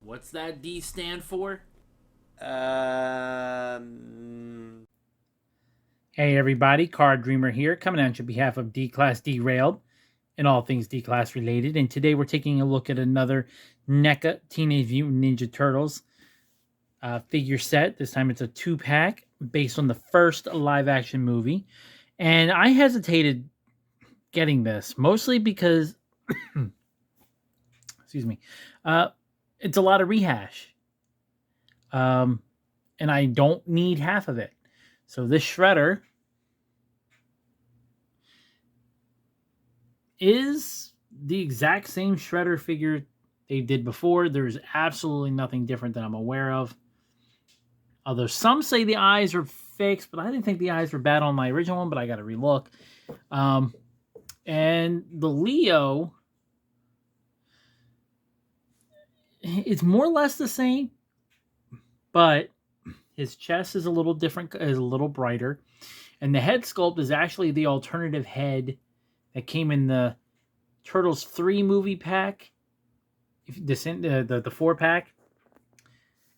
What's that D stand for? Um, Hey everybody, Card Dreamer here, coming on behalf of D-Class Derailed and all things D-Class related. And today we're taking a look at another NECA Teenage Mutant Ninja Turtles figure set. This time it's a 2-pack based on the first live-action movie. And I hesitated getting this, mostly because, excuse me, it's a lot of rehash. And I don't need half of it. So this Shredder is the exact same Shredder figure they did before. There's absolutely nothing different that I'm aware of. Although some say the eyes are fixed, but I didn't think the eyes were bad on my original one, but I got to relook. And the Leo, it's more or less the same, but his chest is a little different, is a little brighter. And the head sculpt is actually the alternative head that came in the Turtles 3 movie pack, the 4-pack,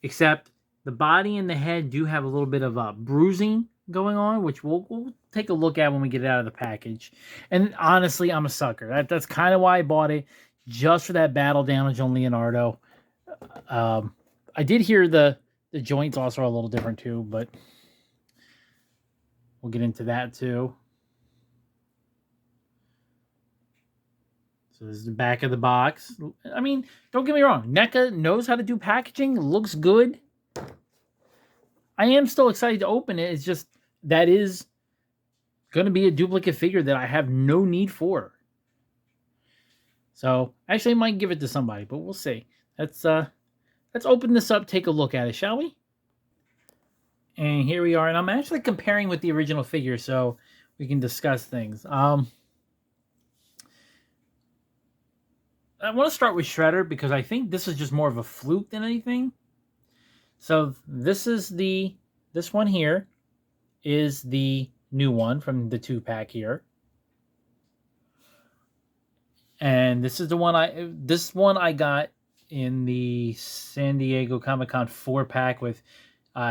except the body and the head do have a little bit of bruising going on, which we'll take a look at when we get it out of the package. And honestly, I'm a sucker. That's kind of why I bought it, just for that battle damage on Leonardo. I did hear the joints also are a little different too, but we'll get into that too. So this is the back of the box. I mean, don't get me wrong. NECA knows how to do packaging. It looks good. I am still excited to open it. It's just that is going to be a duplicate figure that I have no need for. So actually, I might give it to somebody, but we'll see. Let's open this up, take a look at it, shall we? And here we are. And I'm actually comparing with the original figure, so we can discuss things. I want to start with Shredder because I think this is just more of a fluke than anything. So this one here is the new one from the 2-pack here. And this is the one I got in the San Diego Comic-Con 4-pack with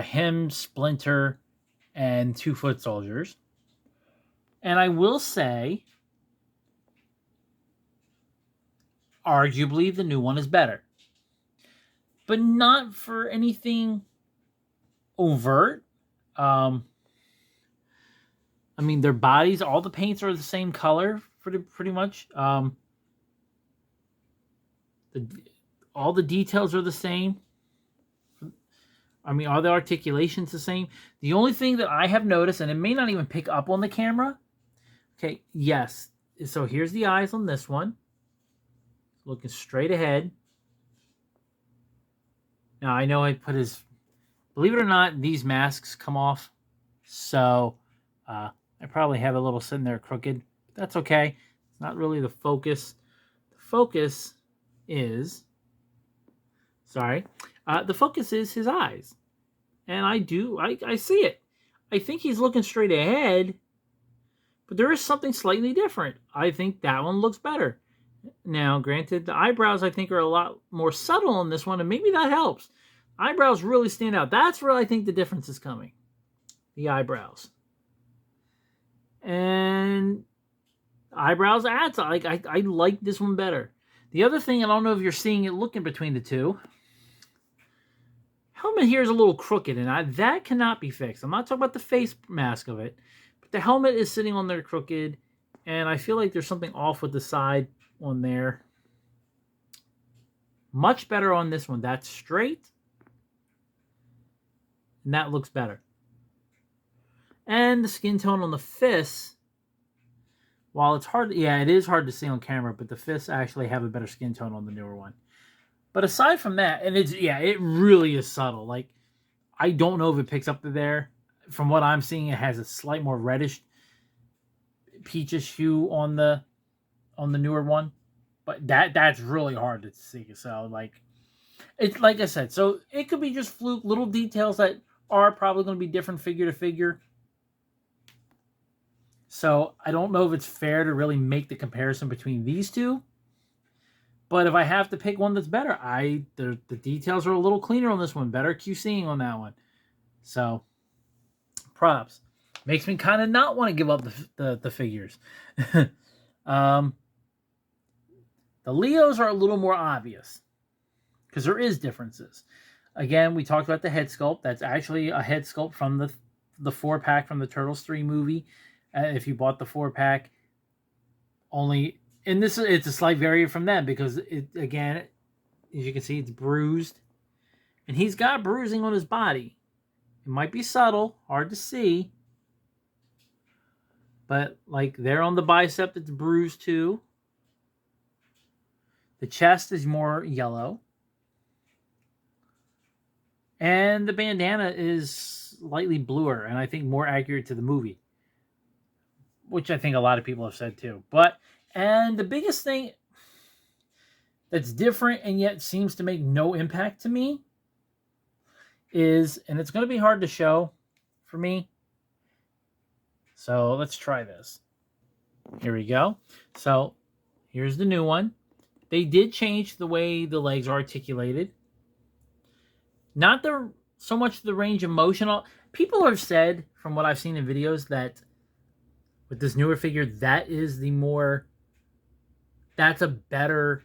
him, Splinter, and 2 foot soldiers. And I will say, arguably, the new one is better. But not for anything overt. I mean, their bodies, all the paints are the same color, pretty much. All the details are the same. I mean, all the articulations the same. The only thing that I have noticed, and it may not even pick up on the camera. Okay, yes. So here's the eyes on this one. Looking straight ahead. Now, I know I put his... Believe it or not, these masks come off. So, I probably have a little sitting there crooked. But that's okay. It's not really the focus. The focus is... Sorry. The focus is his eyes. And I see it. I think he's looking straight ahead. But there is something slightly different. I think that one looks better. Now, granted, the eyebrows, I think, are a lot more subtle on this one, and maybe that helps. Eyebrows really stand out. That's where I think the difference is coming. The eyebrows. And eyebrows adds. I like this one better. The other thing, I don't know if you're seeing it looking between the two. Helmet here is a little crooked, and that cannot be fixed. I'm not talking about the face mask of it, but the helmet is sitting on there crooked, and I feel like there's something off with the side on there. Much better on this one. That's straight. And that looks better. And the skin tone on the fists, while it's hard, it is hard to see on camera, but the fists actually have a better skin tone on the newer one. But aside from that, and it really is subtle. Like, I don't know if it picks up there. From what I'm seeing, it has a slight more reddish, peachish hue on the newer one, but that's really hard to see. So it's like I said, so it could be just fluke, little details that are probably going to be different figure to figure. So I don't know if it's fair to really make the comparison between these two, But if I have to pick one that's better, the details are a little cleaner on this one. Better QCing on that one. So, props. Makes me kind of not want to give up the figures. um, the Leos are a little more obvious because there is differences. Again, we talked about the head sculpt. That's actually a head sculpt from the 4-pack from the Turtles 3 movie. If you bought the 4-pack, only and it's a slight variant from them because it again, as you can see, it's bruised, and he's got bruising on his body. It might be subtle, hard to see, but like there on the bicep, it's bruised too. The chest is more yellow, and the bandana is slightly bluer, and I think more accurate to the movie, which I think a lot of people have said too. And the biggest thing that's different and yet seems to make no impact to me is, and it's going to be hard to show for me. So let's try this. Here we go. So here's the new one. They did change the way the legs are articulated. Not so much the range of motion. People have said, from what I've seen in videos, that with this newer figure, that's a better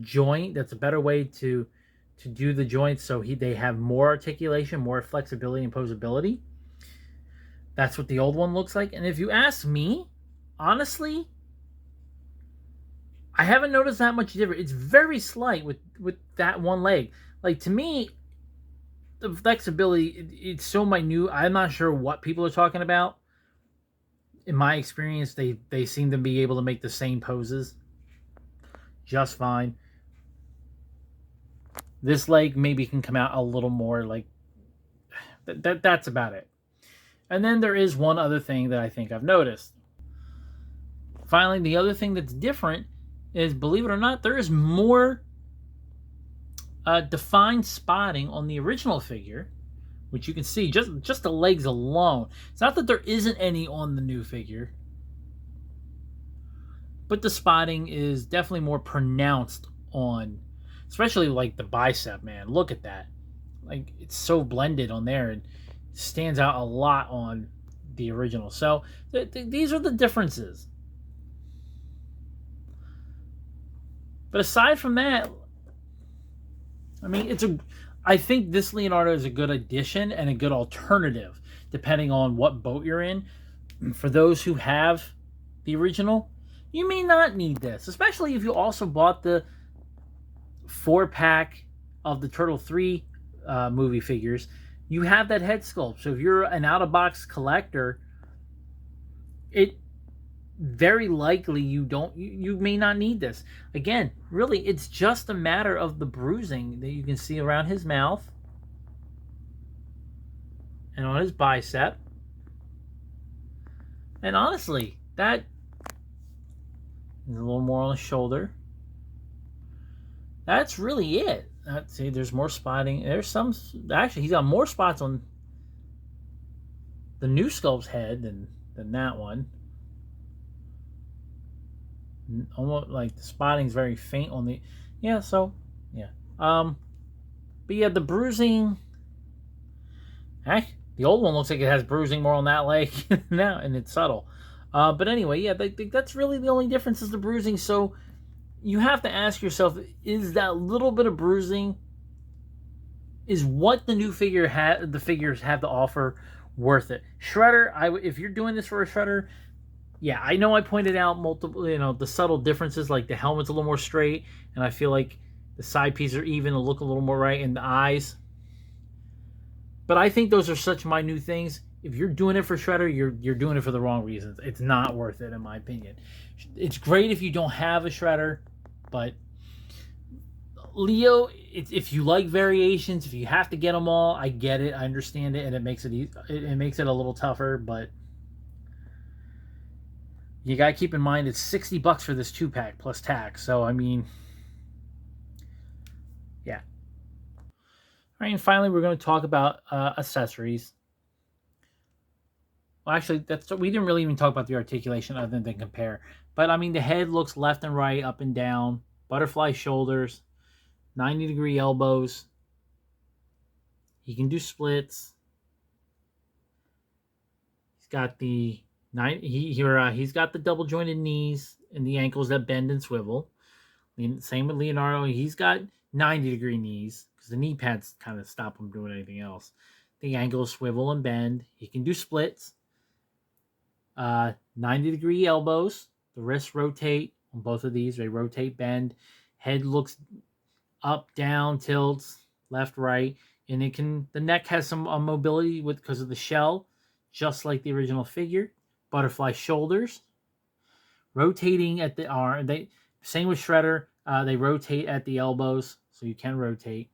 joint. That's a better way to do the joints, so they have more articulation, more flexibility, and posability. That's what the old one looks like. And if you ask me, honestly, I haven't noticed that much difference. It's very slight with that one leg. Like, to me, the flexibility, it's so minute. I'm not sure what people are talking about. In my experience, they seem to be able to make the same poses just fine. This leg maybe can come out a little more, like that's about it. And then there is one other thing that I think I've noticed. Finally, the other thing that's different is, believe it or not, there is more defined spotting on the original figure, which you can see just the legs alone. It's not that there isn't any on the new figure, but the spotting is definitely more pronounced on, especially like the bicep, man. Look at that. Like, it's so blended on there and stands out a lot on the original. So these are the differences. But aside from that, I mean, I think this Leonardo is a good addition and a good alternative, depending on what boat you're in. For those who have the original, you may not need this, especially if you also bought the 4-pack of the Turtle 3 movie figures. You have that head sculpt. So if you're an out-of-box collector, it very likely you may not need this. Again, really, it's just a matter of the bruising that you can see around his mouth and on his bicep. And honestly, that is a little more on the shoulder. That's really it. See, there's more spotting. There's some, actually, he's got more spots on the new sculpt's head than that one. Almost like the spotting's very faint on the, yeah. So yeah, but yeah, the bruising. Actually, the old one looks like it has bruising more on that leg now, and it's subtle. But anyway, yeah, that's really the only difference is the bruising. So you have to ask yourself: is that little bit of bruising, is what the new figures have to offer worth it? Shredder, if you're doing this for a Shredder. Yeah, I know I pointed out multiple, the subtle differences, like the helmet's a little more straight, and I feel like the side pieces are even, look a little more right, and the eyes. But I think those are such minute things. If you're doing it for Shredder, you're doing it for the wrong reasons. It's not worth it, in my opinion. It's great if you don't have a Shredder, but Leo, if you like variations, if you have to get them all, I get it, I understand it, and it makes it a little tougher, but you gotta keep in mind it's $60 for this 2-pack plus tax. So I mean, yeah. All right, and finally we're going to talk about accessories. Well, actually, we didn't really even talk about the articulation other than compare. But I mean, the head looks left and right, up and down, butterfly shoulders, 90-degree elbows. He can do splits. He's got the he's got the double jointed knees and the ankles that bend and swivel. Same with Leonardo. He's got 90-degree knees because the knee pads kind of stop him doing anything else. The ankles swivel and bend. He can do splits. 90-degree elbows. The wrists rotate on both of these. They rotate, bend. Head looks up, down, tilts, left, right, and the neck has some mobility because of the shell, just like the original figure. Butterfly shoulders, rotating at the arm. Same with Shredder. They rotate at the elbows, so you can rotate.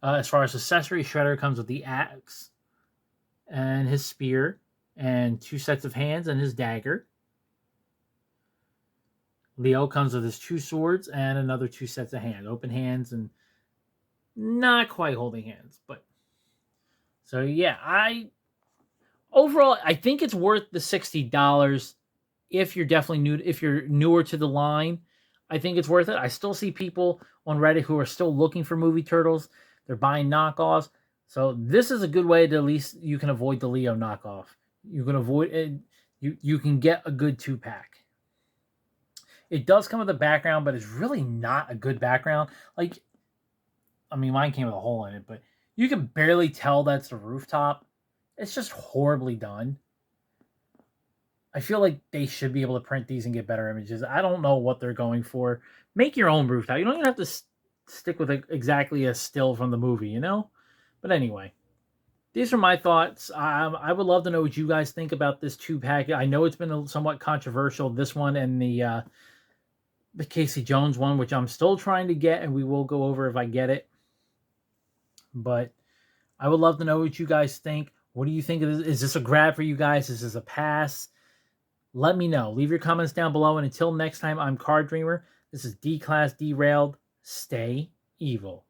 As far as accessory, Shredder comes with the axe and his spear and 2 sets of hands and his dagger. Leo comes with his 2 swords and another 2 sets of hands, open hands and not quite holding hands, but so yeah, overall I think it's worth the $60 if you're definitely new. If you're newer to the line, I think it's worth it. I still see people on Reddit who are still looking for movie turtles. They're buying knockoffs, so this is a good way to at least you can avoid the Leo knockoff. You can avoid it. You can get a good 2-pack. It does come with a background, but it's really not a good background. Like, I mean, mine came with a hole in it, but you can barely tell that's the rooftop. It's just horribly done. I feel like they should be able to print these and get better images. I don't know what they're going for. Make your own rooftop. You don't even have to stick with exactly a still from the movie, you know? But anyway, these are my thoughts. I would love to know what you guys think about this 2-pack. I know it's been somewhat controversial, this one and the Casey Jones one, which I'm still trying to get, and we will go over if I get it. But I would love to know what you guys think. What do you think of this? Is this a grab for you guys? Is this a pass? Let me know. Leave your comments down below. And until next time, I'm Card Dreamer. This is D-Class Derailed. Stay evil.